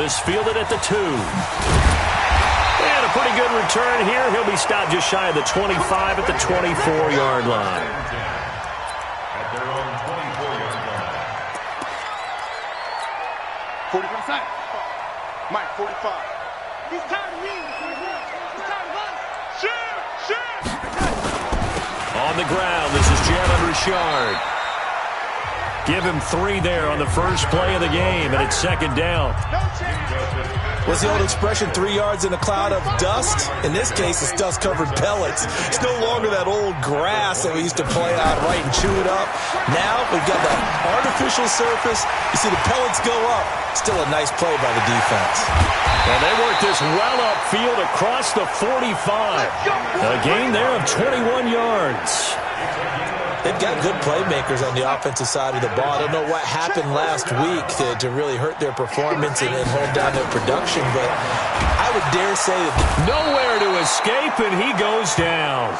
is fielded at the 2. And a pretty good return here. He'll be stopped just shy of the 25 at the 24-yard line. At their own 24-yard line. 45. Mike, 45. He's tired of me. He's tired of us. Shit. On the ground, this is Jalen Richard. Give him 3 there on the first play of the game, and it's second down. What's the old expression, 3 yards in a cloud of dust? In this case, it's dust-covered pellets. It's no longer that old grass that we used to play on, right, and chew it up. Now we've got the artificial surface. You see the pellets go up. Still a nice play by the defense. And they work this well upfield across the 45. A gain there of 21 yards. They've got good playmakers on the offensive side of the ball. I don't know what happened last week to really hurt their performance and hold down their production, but I would dare say that nowhere to escape, and he goes down.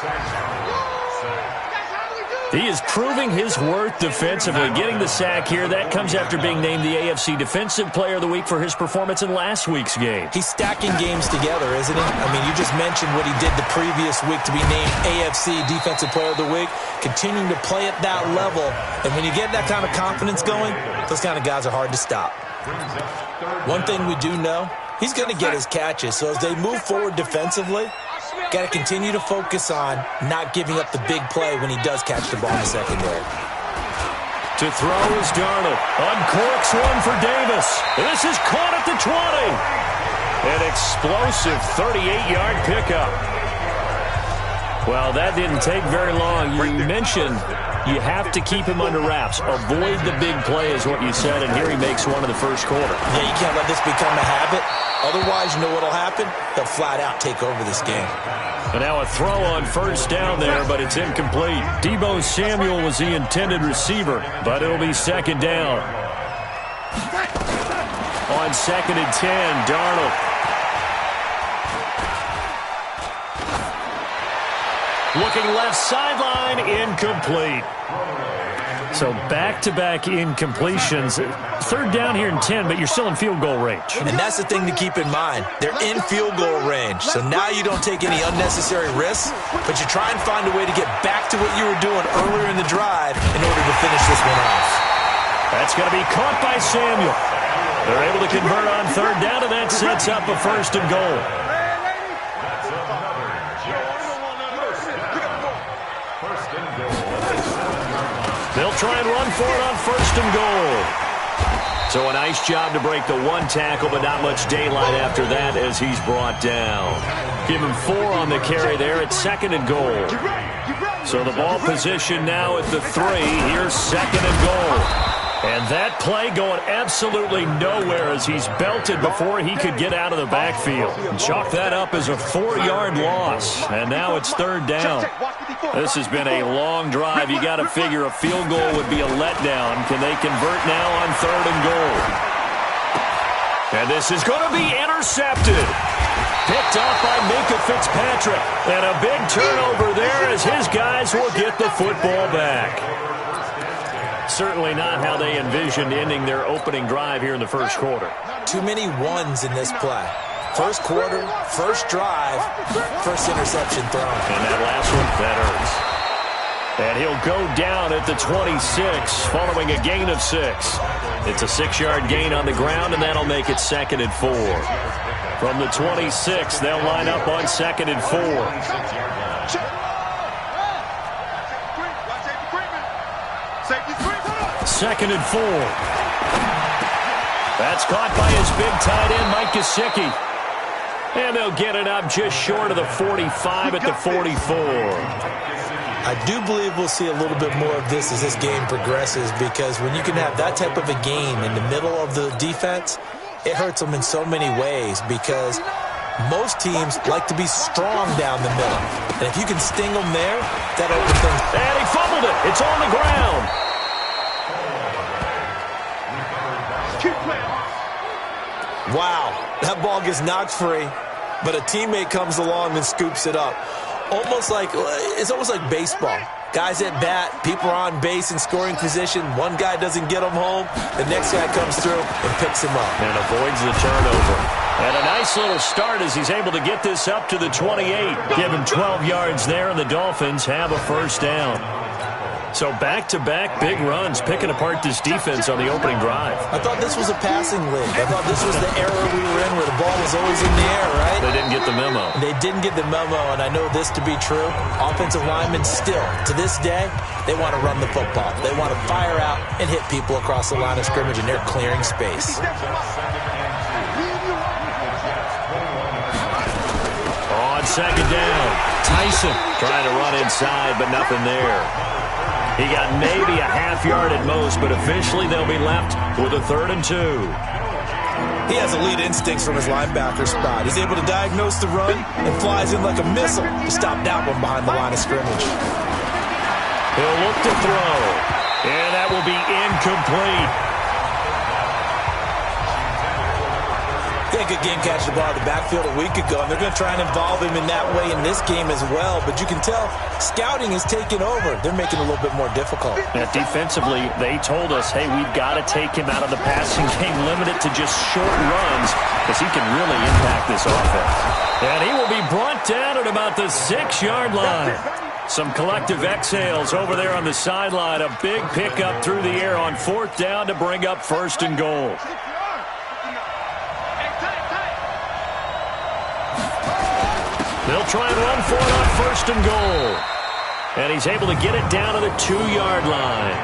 He is proving his worth defensively, getting the sack here. That comes after being named the AFC Defensive Player of the Week for his performance in last week's game. He's stacking games together, isn't he? I mean, you just mentioned what he did the previous week to be named AFC Defensive Player of the Week, continuing to play at that level. And when you get that kind of confidence going, those kind of guys are hard to stop. One thing we do know, he's going to get his catches. So as they move forward defensively, got to continue to focus on not giving up the big play when he does catch the ball in the secondary. To throw is Darnold. Uncorks one for Davis. This is caught at the 20. An explosive 38-yard pickup. Well, that didn't take very long. You mentioned you have to keep him under wraps. Avoid the big play is what you said, and here he makes one in the first quarter. Yeah, you can't let this become a habit. Otherwise, you know what will happen? They'll flat out take over this game. And now a throw on first down there, but it's incomplete. Deebo Samuel was the intended receiver, but it'll be second down. On second and 10, Darnold. Looking left sideline, incomplete. So back-to-back incompletions. Third down here in 10, but you're still in field goal range. And that's the thing to keep in mind. They're in field goal range. So now you don't take any unnecessary risks, but you try and find a way to get back to what you were doing earlier in the drive in order to finish this one off. That's going to be caught by Samuel. They're able to convert on third down, and that sets up a first and goal. They'll try and run for it on first and goal. So a nice job to break the one tackle, but not much daylight after that as he's brought down. Give him 4 on the carry there at second and goal. So the ball position now at the 3. Here's second and goal. And that play going absolutely nowhere as he's belted before he could get out of the backfield. And chalk that up as a 4-yard loss. And now it's third down. This has been a long drive. You got to figure a field goal would be a letdown. Can they convert now on third and goal? And this is going to be intercepted. Picked off by Minka Fitzpatrick. And a big turnover there as his guys will get the football back. Certainly not how they envisioned ending their opening drive here in the first quarter. Too many ones in this play. First quarter, first drive, first interception thrown. And that last one, that hurts. And he'll go down at the 26 following a gain of 6. It's a 6-yard gain on the ground, and that'll make it second and 4. From the 26, they'll line up on second and 4. Second and 4. That's caught by his big tight end, Mike Gesicki. And they'll get it up just short of the 45 at the 44. I do believe we'll see a little bit more of this as this game progresses, because when you can have that type of a game in the middle of the defense, it hurts them in so many ways, because most teams like to be strong down the middle. And if you can sting them there, that opens things. And he fumbled it. It's on the ground. Wow, that ball gets knocked free, but a teammate comes along and scoops it up. It's almost like baseball. Guys at bat, people are on base in scoring position. One guy doesn't get him home. The next guy comes through and picks him up. And avoids the turnover. And a nice little start as he's able to get this up to the 28. Give him 12 yards there, and the Dolphins have a first down. So back-to-back big runs, picking apart this defense on the opening drive. I thought this was a passing league. I thought this was the era we were in where the ball was always in the air, right? They didn't get the memo. They didn't get the memo, and I know this to be true. Offensive linemen still, to this day, they want to run the football. They want to fire out and hit people across the line of scrimmage, and they're clearing space. On second down, Tyson trying to run inside, but nothing there. He got maybe a half yard at most, but officially they'll be left with a 3rd and 2. He has elite instincts from his linebacker spot. He's able to diagnose the run and flies in like a missile to stop that one behind the line of scrimmage. He'll look to throw, and that will be incomplete. He had a good game catching the ball in the backfield a week ago, and they're going to try and involve him in that way in this game as well. But you can tell scouting is taking over. They're making it a little bit more difficult. Yeah, defensively, they told us, hey, we've got to take him out of the passing game, limit it to just short runs, because he can really impact this offense. And he will be brought down at about the 6-yard line. Some collective exhales over there on the sideline. A big pickup through the air on 4th down to bring up 1st and goal. They'll try and run for it on 1st and goal. And he's able to get it down to the 2-yard line.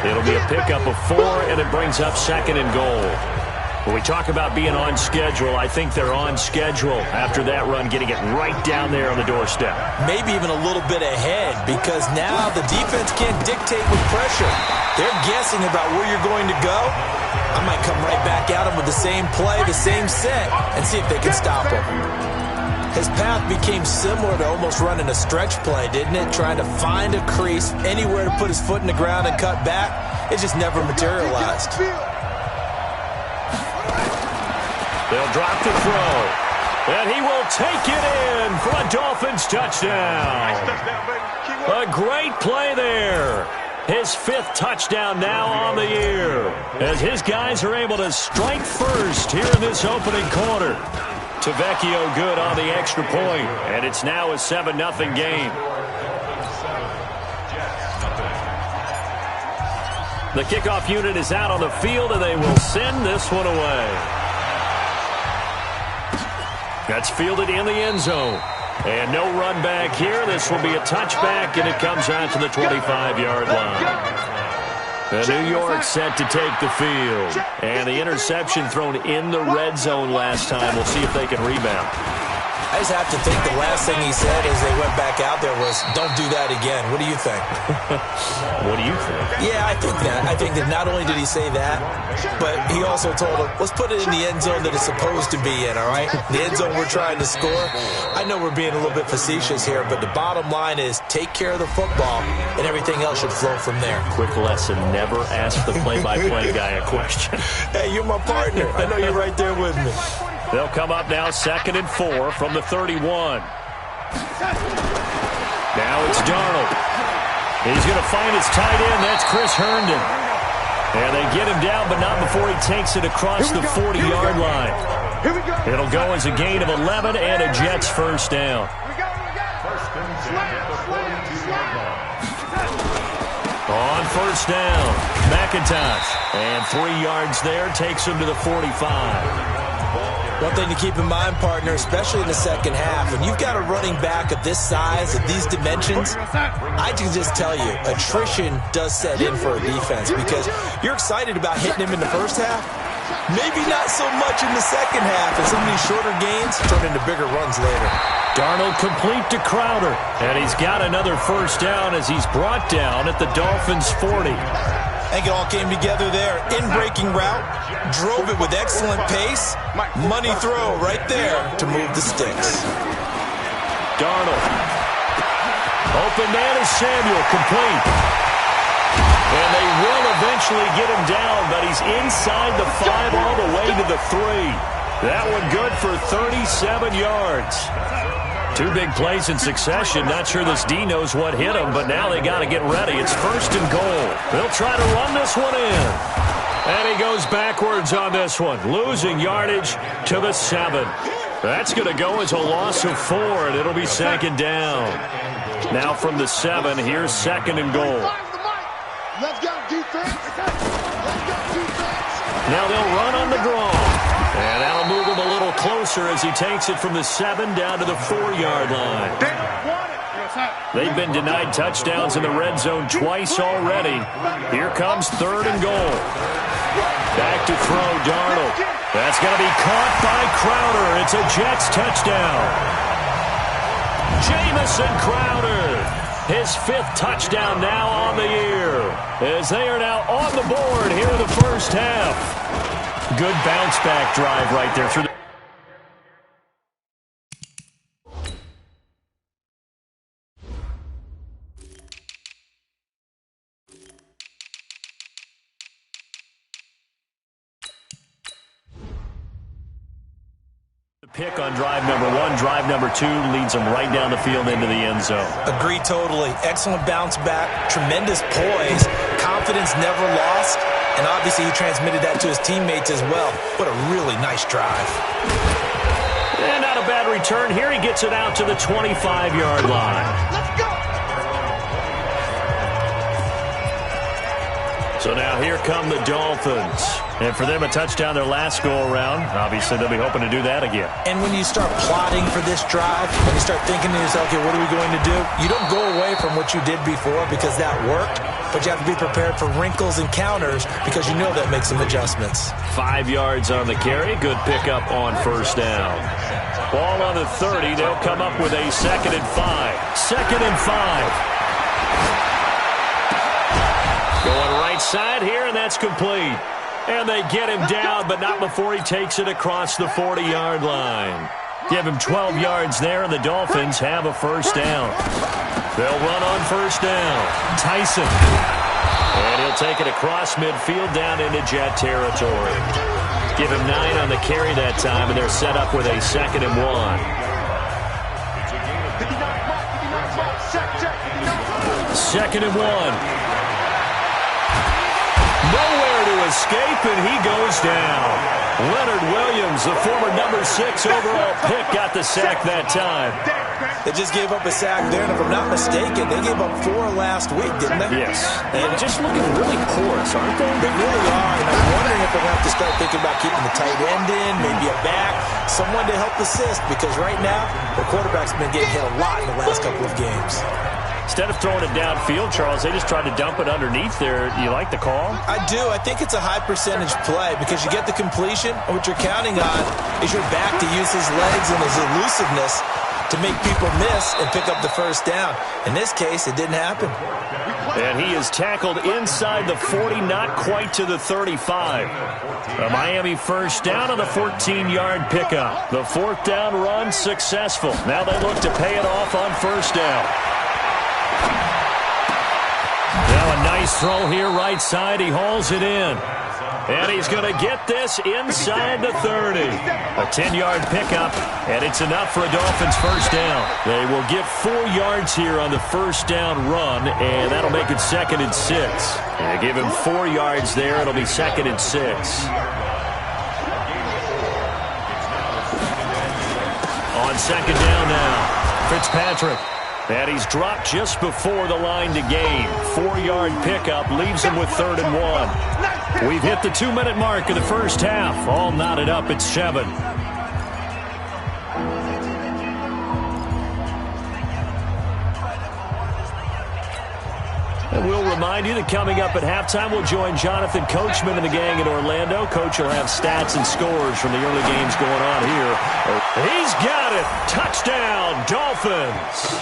It'll be a pickup of 4, and it brings up 2nd and goal. When we talk about being on schedule, I think they're on schedule after that run, getting it right down there on the doorstep. Maybe even a little bit ahead, because now the defense can't dictate with pressure. They're guessing about where you're going to go. I might come right back at them with the same play, the same set, and see if they can stop him. His path became similar to almost running a stretch play, didn't it? Trying to find a crease, anywhere to put his foot in the ground and cut back. It just never materialized. They'll drop the throw. And he will take it in for a Dolphins touchdown. A great play there. His 5th touchdown now on the year, as his guys are able to strike first here in this opening quarter. Tavecchio good on the extra point, and it's now a 7-0 game. The kickoff unit is out on the field, and they will send this one away. That's fielded in the end zone. And no run back here. This will be a touchback, and it comes out to the 25-yard line. New York set to take the field. And the interception thrown in the red zone last time. We'll see if they can rebound. I just have to think the last thing he said as they went back out there was, don't do that again. What do you think? What do you think? Yeah, I think that. I think that not only did he say that, but he also told him, let's put it in the end zone that it's supposed to be in, all right? The end zone we're trying to score. I know we're being a little bit facetious here, but the bottom line is take care of the football, and everything else should flow from there. Quick lesson, never ask the play-by-play guy a question. Hey, you're my partner. I know you're right there with me. They'll come up now 2nd and 4 from the 31. Now it's Darnold. He's going to find his tight end. That's Chris Herndon. And they get him down, but not before he takes it across the 40-yard line. It'll go as a gain of 11 and a Jets first down. On 1st down, McIntosh. And 3 yards there, takes him to the 45. One thing to keep in mind, partner, especially in the second half, when you've got a running back of this size, of these dimensions, I can just tell you, attrition does set in for a defense, because you're excited about hitting him in the first half, maybe not so much in the second half, and some of these shorter gains turn into bigger runs later. Darnold complete to Crowder, and he's got another first down as he's brought down at the Dolphins' 40. I think it all came together there. In-breaking route, drove it with excellent pace. Money throw right there to move the sticks. Darnold. Open man is Samuel, complete. And they will eventually get him down, but he's inside the 5 all the way to the 3. That one good for 37 yards. Two big plays in succession. Not sure this D knows what hit him, but now they got to get ready. It's 1st and goal. They'll try to run this one in. And he goes backwards on this one, losing yardage to the 7. That's going to go as a loss of 4, and it'll be 2nd down. Now from the 7, here's 2nd and goal. Let's go, defense. Let's go, defense. Now they'll run on the draw. And that'll move him a little closer as he takes it from the 7 down to the 4-yard line. They've been denied touchdowns in the red zone twice already. Here comes 3rd and goal. Back to throw, Darnold. That's going to be caught by Crowder. It's a Jets touchdown. Jamison Crowder, his 5th touchdown now on the year, as they are now on the board here in the first half. Good bounce-back drive right there through the... Pick on drive number 1. Drive number 2 leads him right down the field into the end zone. Agree totally. Excellent bounce back, tremendous poise, confidence never lost, and obviously he transmitted that to his teammates as well. What a really nice drive. And not a bad return here. He gets it out to the 25-yard line. Let's go. So now here come the Dolphins. And for them, a touchdown their last go-around. Obviously, they'll be hoping to do that again. And when you start plotting for this drive, when you start thinking to yourself, okay, what are we going to do? You don't go away from what you did before because that worked, but you have to be prepared for wrinkles and counters because you know that makes some adjustments. 5 yards on the carry. Good pickup on 1st down. Ball on the 30. They'll come up with a 2nd and 5. 2nd and 5. Going right side here, and that's complete. And they get him down, but not before he takes it across the 40-yard line. Give him 12 yards there, and the Dolphins have a 1st down. They'll run on 1st down. Tyson. And he'll take it across midfield down into Jet territory. Give him 9 on the carry that time, and they're set up with a 2nd and 1. 2nd and 1. Nowhere to escape, and he goes down. Leonard Williams, the former number 6 overall pick, got the sack that time. They just gave up a sack there, and if I'm not mistaken, they gave up 4 last week, didn't they? Yes. And just looking really porous, aren't they? They really are, and I'm wondering if they're going to have to start thinking about keeping the tight end in, maybe a back, someone to help assist, because right now, the quarterback's been getting hit a lot in the last couple of games. Instead of throwing it downfield, Charles, they just tried to dump it underneath there. You like the call? I do. I think it's a high percentage play because you get the completion, and what you're counting on is your back to use his legs and his elusiveness to make people miss and pick up the 1st down. In this case, it didn't happen. And he is tackled inside the 40, not quite to the 35. A Miami 1st down on the 14-yard pickup. The 4th down run successful. Now they look to pay it off on 1st down. Now a nice throw here right side. He hauls it in. And he's going to get this inside the 30. A 10-yard pickup, and it's enough for a Dolphins 1st down. They will get 4 yards here on the 1st down run, and that'll make it 2nd and 6. And give him 4 yards there. It'll be 2nd and 6. On 2nd down now, Fitzpatrick. And he's dropped just before the line to gain. 4-yard pickup leaves him with 3rd and 1. We've hit the 2-minute mark of the first half. All knotted up at 7. And we'll remind you that coming up at halftime, we'll join Jonathan Coachman and the gang in Orlando. Coach will have stats and scores from the early games going on here. He's got it. Touchdown, Dolphins.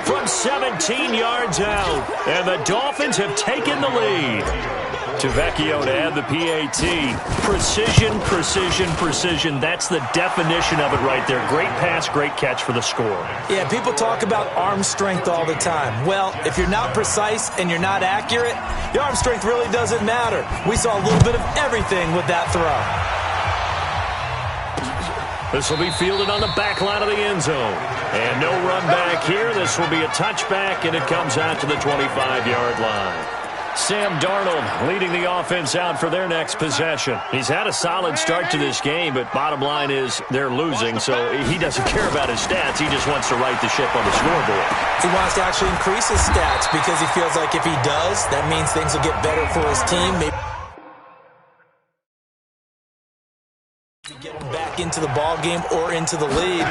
From 17 yards out. And the Dolphins have taken the lead. Tavecchio to add the PAT. Precision, precision, precision. That's the definition of it right there. Great pass, great catch for the score. Yeah, people talk about arm strength all the time. Well, if you're not precise and you're not accurate, your arm strength really doesn't matter. We saw a little bit of everything with that throw. This will be fielded on the back line of the end zone. And no run back here. This will be a touchback, and it comes out to the 25-yard line. Sam Darnold leading the offense out for their next possession. He's had a solid start to this game, but bottom line is they're losing, so he doesn't care about his stats. He just wants to right the ship on the scoreboard. He wants to actually increase his stats because he feels like if he does, that means things will get better for his team. Maybe get him back into the ball game or into the lead.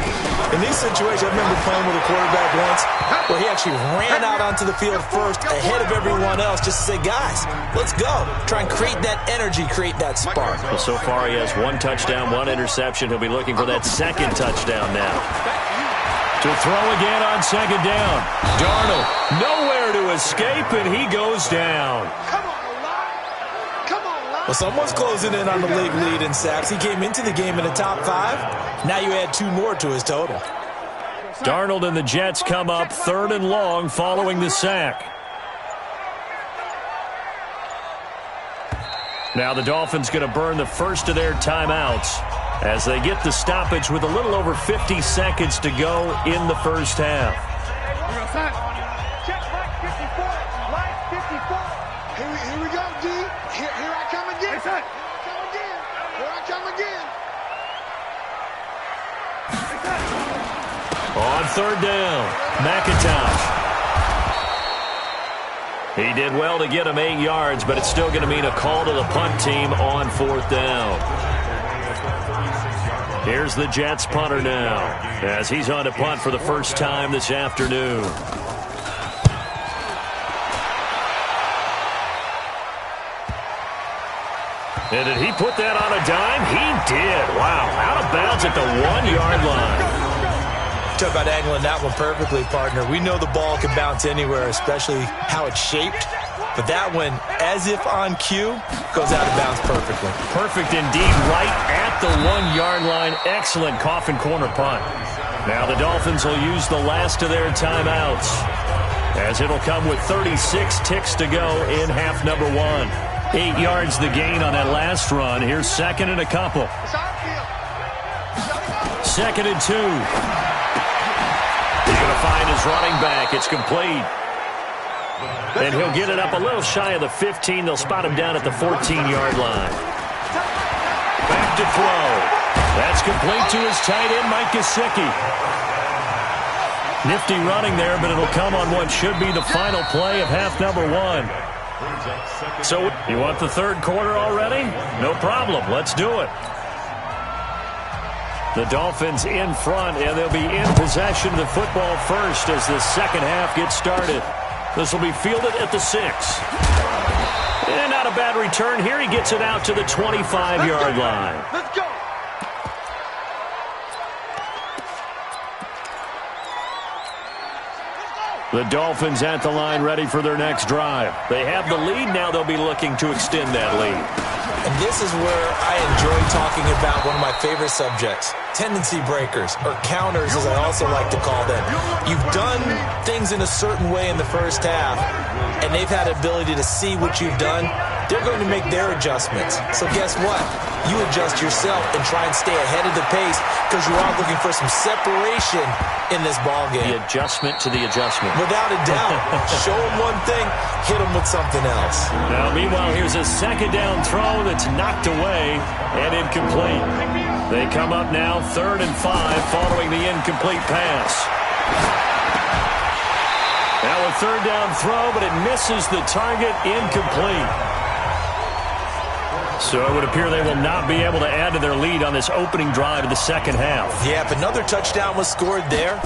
In these situations, I remember playing with a quarterback once where he actually ran out onto the field first ahead of everyone else just to say, guys, let's go. Try and create that energy, create that spark. Well, so far he has 1 touchdown, 1 interception. He'll be looking for that second touchdown now. To throw again on second down. Darnold nowhere to escape, and he goes down. Well, someone's closing in on the league lead in sacks. He came into the game in the top 5. Now you add 2 more to his total. Darnold and the Jets come up 3rd and long following the sack. Now the Dolphins going to burn the first of their timeouts as they get the stoppage with a little over 50 seconds to go in the first half. Here we go, D. Here I come again. Here I come again. On 3rd down, McIntosh. He did well to get him 8 yards, but it's still going to mean a call to the punt team on 4th down. Here's the Jets punter now as he's on to punt for the first time this afternoon. And did he put that on a dime? He did. Wow, out of bounds at the 1-yard line. Talk about angling that one perfectly, partner. We know the ball can bounce anywhere, especially how it's shaped. But that one, as if on cue, goes out of bounds perfectly. Perfect indeed, right at the 1-yard line. Excellent coffin corner punt. Now the Dolphins will use the last of their timeouts, as it'll come with 36 ticks to go in half number 1. 8 yards the gain on that last run. Here's 2nd and a couple. 2nd and 2. He's going to find his running back. It's complete. And he'll get it up a little shy of the 15. They'll spot him down at the 14-yard line. Back to throw. That's complete to his tight end, Mike Gesicki. Nifty running there, but it'll come on what should be the final play of half number 1. So you want the 3rd quarter already? No problem. Let's do it. The Dolphins in front, and they'll be in possession of the football first as the second half gets started. This will be fielded at the 6. And not a bad return here. He gets it out to the 25-yard line. Let's go. The Dolphins at the line ready for their next drive. They have the lead. Now they'll be looking to extend that lead. And this is where I enjoy talking about one of my favorite subjects, tendency breakers, or counters as I also like to call them. You've done things in a certain way in the first half, and they've had ability to see what you've done. They're going to make their adjustments. So guess what? You adjust yourself and try and stay ahead of the pace because you're all looking for some separation in this ball game. The adjustment to the adjustment. Without a doubt. Show them one thing, hit them with something else. Now, meanwhile, here's a 2nd down throw that's knocked away and incomplete. They come up now 3rd and 5 following the incomplete pass. Now a 3rd down throw, but it misses the target, incomplete. So it would appear they will not be able to add to their lead on this opening drive of the second half. Yeah, if another touchdown was scored there,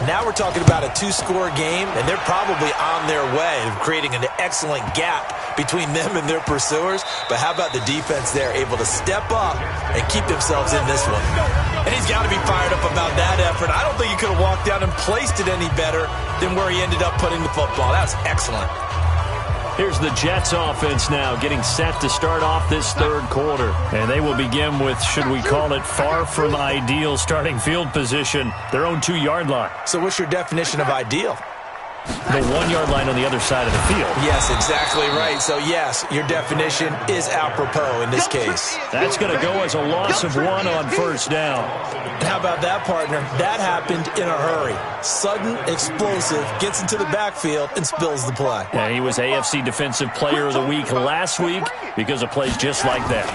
now we're talking about a 2-score game, and they're probably on their way of creating an excellent gap between them and their pursuers. But how about the defense there, able to step up and keep themselves in this one? And he's got to be fired up about that effort. I don't think he could have walked down and placed it any better than where he ended up putting the football. That was excellent. Here's the Jets offense now getting set to start off this 3rd quarter. And they will begin with, should we call it, far from ideal starting field position, their own 2-yard line. So what's your definition of ideal? The 1-yard line on the other side of the field. Yes, exactly right. So, yes, your definition is apropos in this case. That's going to go as a loss of 1 on first down. How about that, partner? That happened in a hurry. Sudden, explosive, gets into the backfield, and spills the play. And he was AFC Defensive Player of the Week last week because of plays just like that.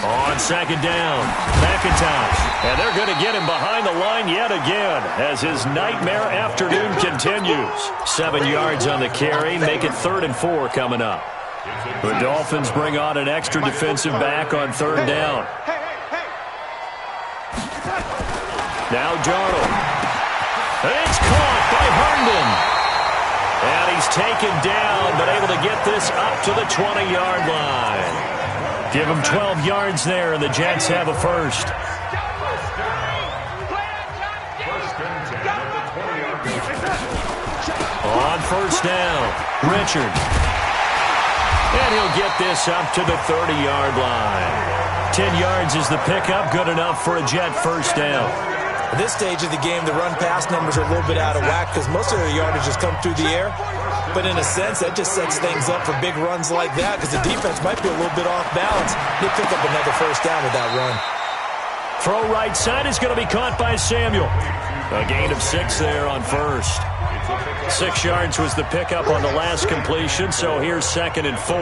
On second down, McIntosh. And they're going to get him behind the line yet again as his nightmare afternoon continues. 7 yards on the carry, make it 3rd and 4 coming up. The Dolphins bring on an extra defensive back on 3rd down. Now Darnold. It's caught by Herndon. And he's taken down, but able to get this up to the 20-yard line. Give him 12 yards there, and the Jets have a first. On first down, Richard. And he'll get this up to the 30-yard line. 10 yards is the pickup, good enough for a Jet first down. At this stage of the game, the run-pass numbers are a little bit out of whack because most of their yardage has come through the air. But in a sense, that just sets things up for big runs like that because the defense might be a little bit off balance. They pick up another first down with that run. Throw right side is going to be caught by Samuel. A gain of 6 there on first. 6 yards was the pickup on the last completion, so here's 2nd and 4.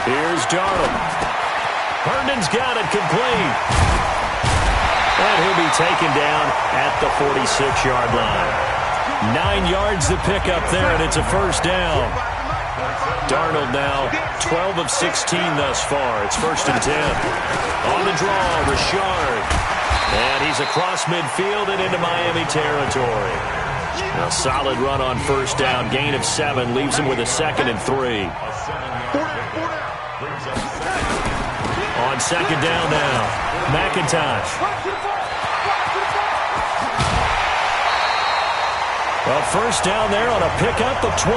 Here's Darnold. Herndon's got it complete. And he'll be taken down at the 46-yard line. 9 yards the pickup there, and it's a first down. Darnold now 12 of 16 thus far. It's 1st and 10. On the draw, Richard. And he's across midfield and into Miami territory. A solid run on first down. Gain of 7 leaves him with a 2nd and 3. On second down now, McIntosh. Well, first down there on a pickup of 25.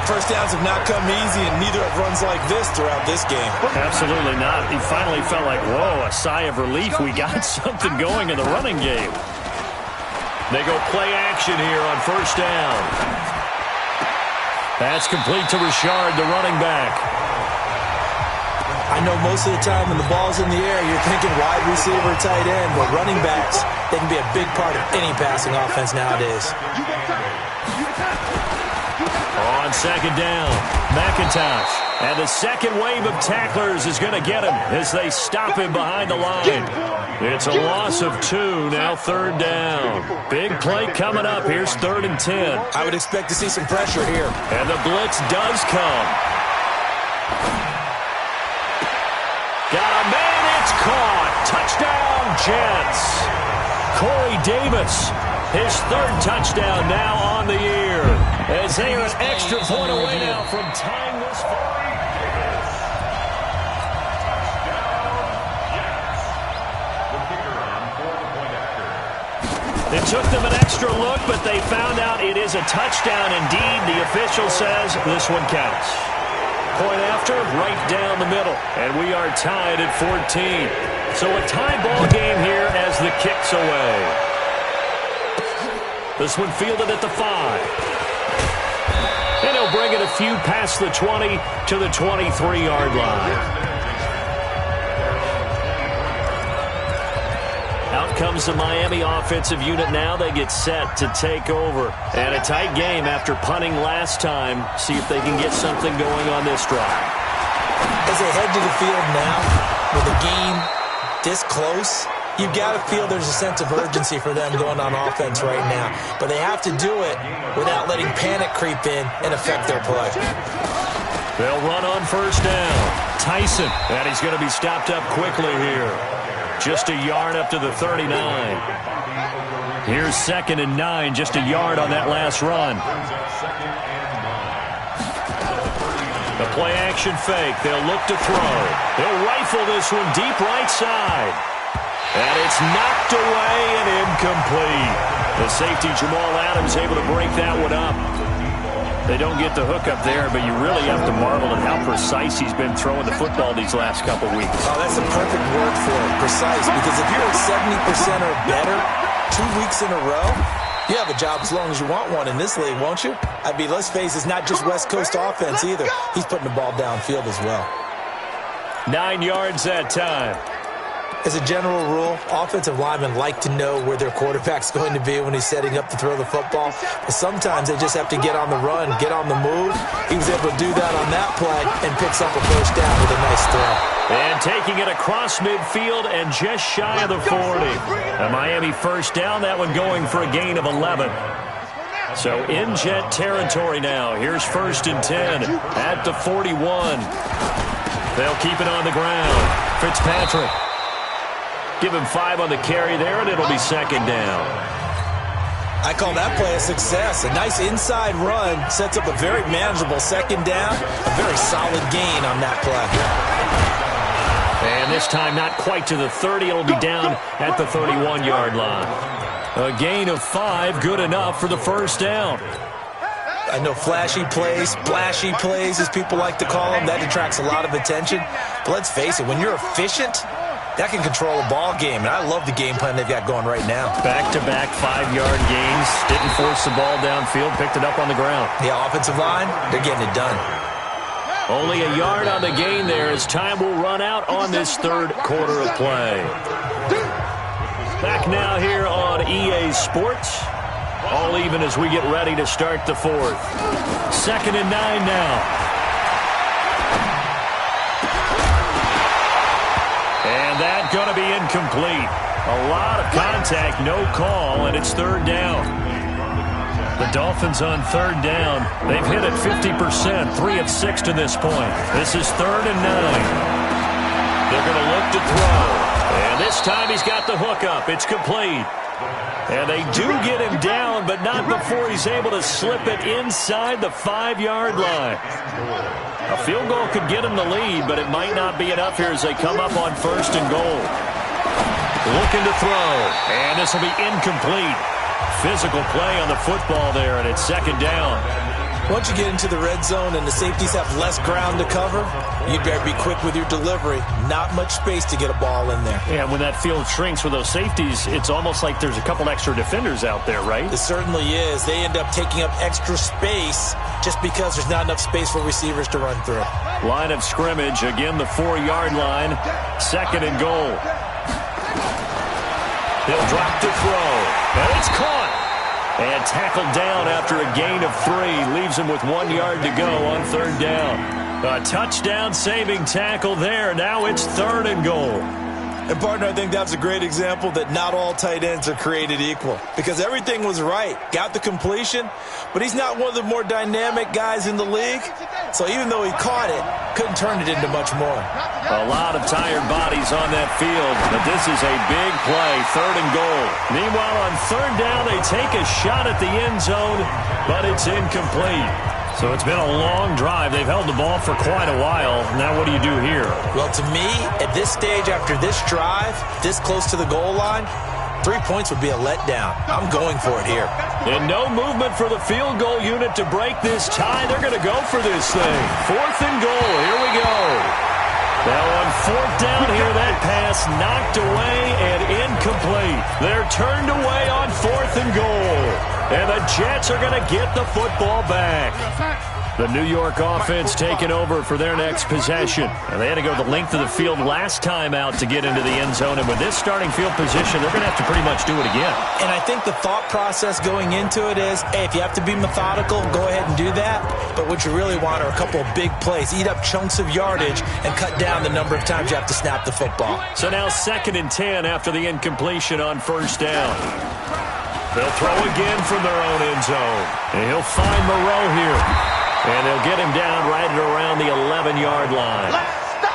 First downs have not come easy, and neither have runs like this throughout this game. Absolutely not. He finally felt like, whoa, a sigh of relief. We got something going in the running game. They go play action here on first down. Pass complete to Richard, the running back. I know most of the time when the ball's in the air, you're thinking wide receiver, tight end, but running backs, they can be a big part of any passing offense nowadays. On second down, McIntosh. And the second wave of tacklers is going to get him as they stop him behind the line. It's a loss of 2, now 3rd down. Big play coming up. Here's 3rd and 10. I would expect to see some pressure here. And the blitz does come. Got a man, it's caught. Touchdown, Jets. Corey Davis, his 3rd touchdown now on the year. As they are an extra point away now from tying this far. It took them an extra look, but they found out it is a touchdown indeed. The official says this one counts. Point after, right down the middle. And we are tied at 14. So a tie ball game here as the kick's away. This one fielded at the 5. And he'll bring it a few past the 20 to the 23-yard line. Out comes the Miami offensive unit now. They get set to take over. And a tight game after punting last time. See if they can get something going on this drive. As they head to the field now, with a game this close, you've got to feel there's a sense of urgency for them going on offense right now. But they have to do it without letting panic creep in and affect their play. They'll run on first down. Tyson, and he's going to be stopped up quickly here. Just a yard up to the 39. Here's 2nd and 9, just a yard on that last run. The play action fake. They'll look to throw. They'll rifle this one deep right side. And it's knocked away and incomplete. The safety, Jamal Adams, able to break that one up. They don't get the hook up there, but you really have to marvel at how precise he's been throwing the football these last couple weeks. Oh, that's a perfect word for it, precise, because if you're at 70% or better, 2 weeks in a row? You have a job as long as you want one in this league, won't you? I mean, let's face it, it's not just West Coast offense either. He's putting the ball downfield as well. 9 yards that time. As a general rule, offensive linemen like to know where their quarterback's going to be when he's setting up to throw the football. But sometimes they just have to get on the run, get on the move. He was able to do that on that play and picks up a first down with a nice throw. And taking it across midfield and just shy of the 40. A Miami first down, that one going for a gain of 11. So in Jet territory now. Here's 1st and 10 at the 41. They'll keep it on the ground. Fitzpatrick. Give him 5 on the carry there, and it'll be 2nd down. I call that play a success. A nice inside run sets up a very manageable 2nd down. A very solid gain on that play. And this time not quite to the 30. It'll be down at the 31-yard line. A gain of 5, good enough for the first down. I know flashy plays, splashy plays, as people like to call them, that attracts a lot of attention. But let's face it, when you're efficient, that can control a ball game, and I love the game plan they've got going right now. Back-to-back 5-yard gains. Didn't force the ball downfield, picked it up on the ground. The offensive line, they're getting it done. Only a yard on the gain there as time will run out on this 3rd quarter of play. Back now here on EA Sports. All even as we get ready to start the 4th. 2nd and 9 now. And that's going to be incomplete. A lot of contact, no call, and it's 3rd down. The Dolphins on 3rd down. They've hit it 50%, 3 of 6 to this point. This is 3rd and 9. They're going to look to throw. And this time he's got the hook up. It's complete. And they do get him down, but not before he's able to slip it inside the 5-yard line. A field goal could get him the lead, but it might not be enough here as they come up on 1st and goal. Looking to throw, and this will be incomplete. Physical play on the football there, and it's 2nd down. Once you get into the red zone and the safeties have less ground to cover, you'd better be quick with your delivery. Not much space to get a ball in there. Yeah, when that field shrinks with those safeties, it's almost like there's a couple extra defenders out there, right? It certainly is. They end up taking up extra space just because there's not enough space for receivers to run through. Line of scrimmage, again the 4-yard line. 2nd and goal. He'll drop to throw, and it's caught. And tackled down after a gain of 3. Leaves him with 1 yard to go on 3rd down. A touchdown-saving tackle there. Now it's 3rd and goal. And, partner, I think that's a great example that not all tight ends are created equal. Because everything was right. Got the completion, but he's not one of the more dynamic guys in the league. So even though he caught it, couldn't turn it into much more. A lot of tired bodies on that field, but this is a big play, 3rd and goal. Meanwhile, on 3rd down, they take a shot at the end zone, but it's incomplete. So it's been a long drive. They've held the ball for quite a while. Now what do you do here? Well, to me, at this stage, after this drive, this close to the goal line, 3 points would be a letdown. I'm going for it here. And no movement for the field goal unit to break this tie. They're going to go for this thing. 4th and goal. Here we go. Now on 4th down here, that pass knocked away and incomplete. They're turned away on 4th and goal. And the Jets are going to get the football back. The New York offense taking over for their next possession. And they had to go the length of the field last time out to get into the end zone. And with this starting field position, they're going to have to pretty much do it again. And I think the thought process going into it is, hey, if you have to be methodical, go ahead and do that. But what you really want are a couple of big plays. Eat up chunks of yardage and cut down the number of times you have to snap the football. So now 2nd and 10 after the incompletion on 1st down. They'll throw again from their own end zone. And he'll find Moreau here. And they'll get him down right at around the 11-yard line.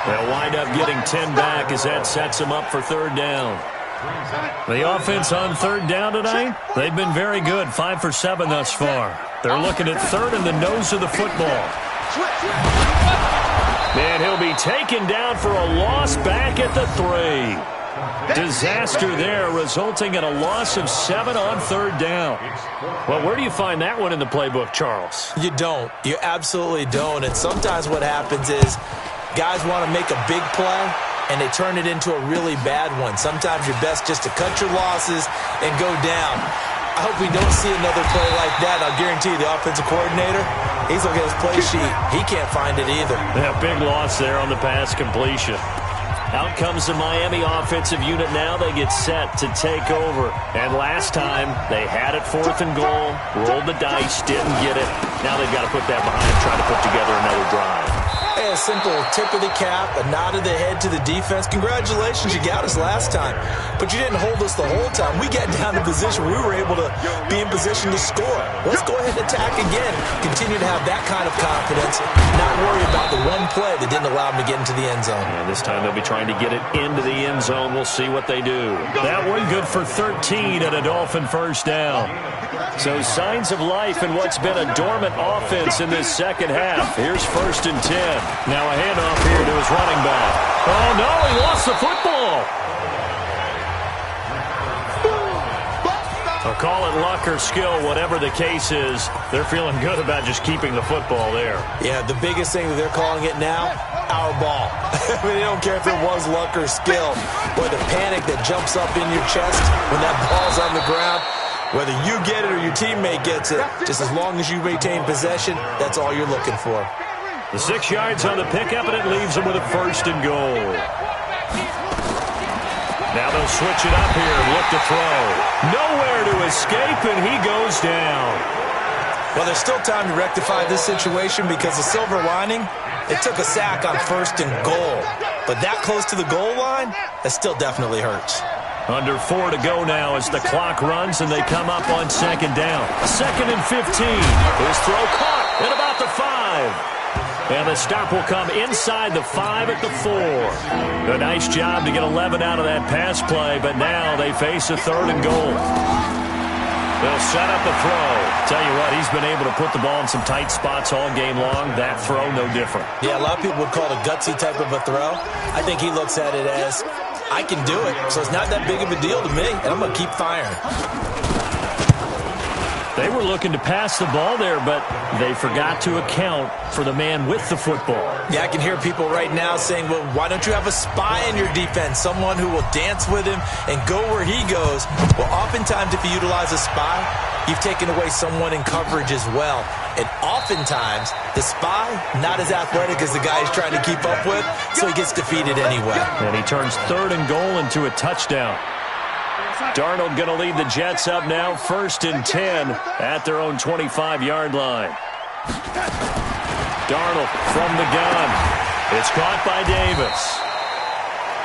They'll wind up getting 10 back as that sets them up for 3rd down. The offense on 3rd down tonight, they've been very good, 5 for 7 thus far. They're looking at 3rd in the nose of the football. And he'll be taken down for a loss back at the 3. Disaster there, resulting in a loss of 7 on 3rd down. Well, where do you find that one in the playbook, Charles? You don't. You absolutely don't. And sometimes what happens is guys want to make a big play, and they turn it into a really bad one. Sometimes you're best just to cut your losses and go down. I hope we don't see another play like that. I'll guarantee you the offensive coordinator, he's looking at his play sheet. He can't find it either. Yeah, big loss there on the pass completion. Out comes the Miami offensive unit now. They get set to take over. And last time, they had it 4th and goal, rolled the dice, didn't get it. Now they've got to put that behind them, try to put together another drive. Hey, a simple tip of the cap, a nod of the head to the defense. Congratulations, you got us last time. But you didn't hold us the whole time. We got down to position where we were able to be in position to score. Let's go ahead and attack again. Continue to have that kind of confidence. Not worry about the one play that didn't allow them to get into the end zone. And this time they'll be trying to get it into the end zone. We'll see what they do. That one good for 13 and a Dolphin first down. So signs of life in what's been a dormant offense in this second half. Here's 1st and 10. Now a handoff here to his running back. Oh, no, he lost the football. I'll call it luck or skill, whatever the case is. They're feeling good about just keeping the football there. Yeah, the biggest thing that they're calling it now, our ball. I mean, they don't care if it was luck or skill. Boy, the panic that jumps up in your chest when that ball's on the ground, whether you get it or your teammate gets it, just as long as you maintain possession, that's all you're looking for. The 6 yards on the pickup, and it leaves them with a 1st and goal. Now they'll switch it up here and look to throw. Nowhere to escape, and he goes down. Well, there's still time to rectify this situation because the silver lining, it took a sack on 1st and goal. But that close to the goal line, that still definitely hurts. Under 4 to go now as the clock runs, and they come up on 2nd down. 2nd and 15. His throw caught at about the 5. And the stop will come inside the 5 at the 4. A nice job to get 11 out of that pass play, but now they face a 3rd and goal. They'll set up the throw. Tell you what, he's been able to put the ball in some tight spots all game long. That throw, no different. Yeah, a lot of people would call it a gutsy type of a throw. I think he looks at it as, I can do it, so it's not that big of a deal to me, and I'm going to keep firing. They were looking to pass the ball there, but they forgot to account for the man with the football. Yeah, I can hear people right now saying, well, why don't you have a spy in your defense, someone who will dance with him and go where he goes? Well, oftentimes if you utilize a spy, you've taken away someone in coverage as well. And oftentimes, the spy, not as athletic as the guy he's trying to keep up with, so he gets defeated anyway. And he turns 3rd and goal into a touchdown. Darnold going to lead the Jets up now, 1st and 10 at their own 25-yard line. Darnold from the gun. It's caught by Davis.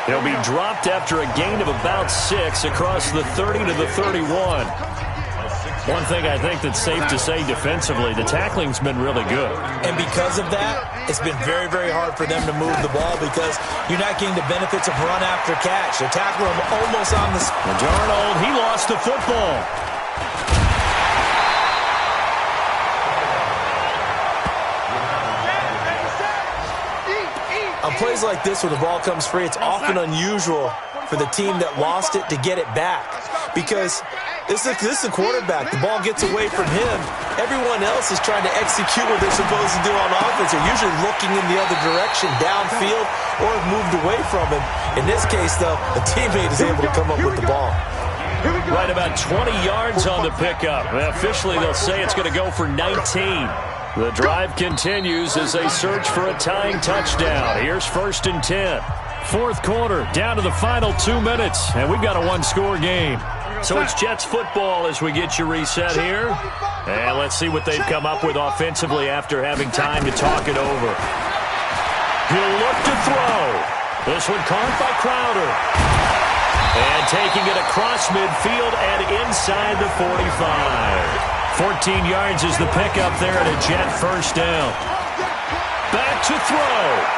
He'll be dropped after a gain of about 6 across the 30 to the 31. One thing I think that's safe to say defensively, the tackling's been really good. And because of that, it's been very, very hard for them to move the ball because you're not getting the benefits of run after catch. They're tackling him almost on the spot. Darnold, he lost the football. On plays like this where the ball comes free, it's often unusual for the team that lost it to get it back because this is a quarterback. The ball gets away from him. Everyone else is trying to execute what they're supposed to do on offense. They're usually looking in the other direction, downfield, or have moved away from him. In this case, though, a teammate is able to come up with the ball. Right about 20 yards on the pickup. Officially, they'll say it's going to go for 19. The drive continues as they search for a tying touchdown. Here's 1st and 10. 4th quarter, down to the final 2 minutes, and we've got a one-score game. So it's Jets football as we get you reset here. And let's see what they've come up with offensively after having time to talk it over. He'll look to throw. This one caught by Crowder. And taking it across midfield and inside the 45. 14 yards is the pickup there at a Jet 1st down. Back to throw.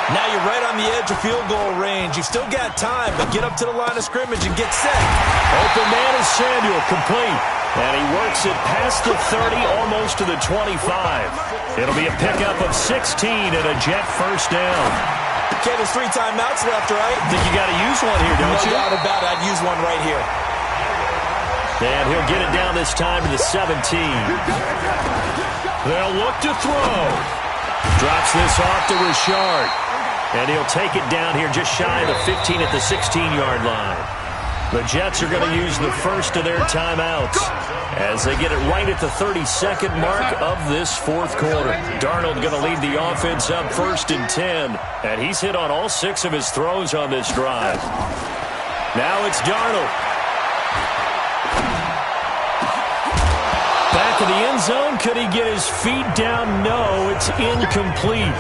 Now you're right on the edge of field goal range. You've still got time, but get up to the line of scrimmage and get set. Open man is Samuel, complete. And he works it past the 30, almost to the 25. It'll be a pickup of 16 and a Jet 1st down. Okay, there's 3 timeouts left, right? Think you got to use one here, don't you? No doubt about it. I'd use one right here. And he'll get it down this time to the 17. They'll look to throw. Drops this off to Richard. And he'll take it down here just shy of the 15 at the 16-yard line. The Jets are going to use the first of their timeouts as they get it right at the 32nd mark of this fourth quarter. Darnold going to lead the offense up 1st and 10, and he's hit on all 6 of his throws on this drive. Now it's Darnold. Back in the end zone. Could he get his feet down? No, it's incomplete.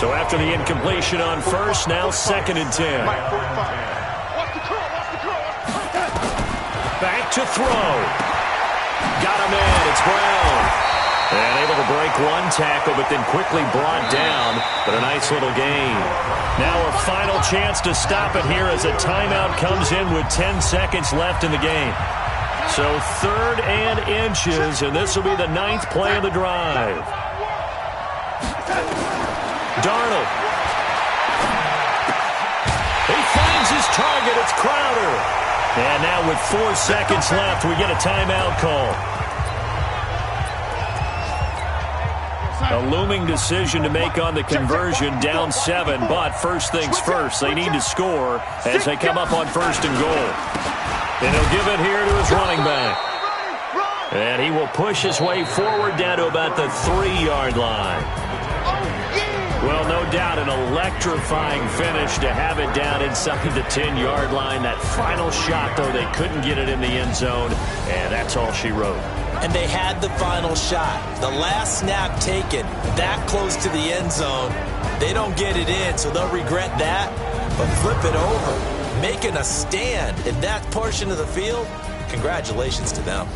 So after the incompletion on first, now 2nd and 10. Back to throw. Got him in. It's Brown. And able to break one tackle, but then quickly brought down. But a nice little gain. Now a final chance to stop it here as a timeout comes in with 10 seconds left in the game. So 3rd and inches, and this will be the 9th play of the drive. Darnold. He finds his target. It's Crowder. And now with 4 seconds left, we get a timeout call. A looming decision to make on the conversion, down 7, but first things first, they need to score as they come up on 1st and goal. And he'll give it here to his running back. And he will push his way forward down to about the 3-yard line. Well, no doubt an electrifying finish to have it down inside the 10-yard line. That final shot, though, they couldn't get it in the end zone, and that's all she wrote. And they had the final shot. The last snap taken that close to the end zone. They don't get it in, so they'll regret that. But flip it over, making a stand in that portion of the field, congratulations to them.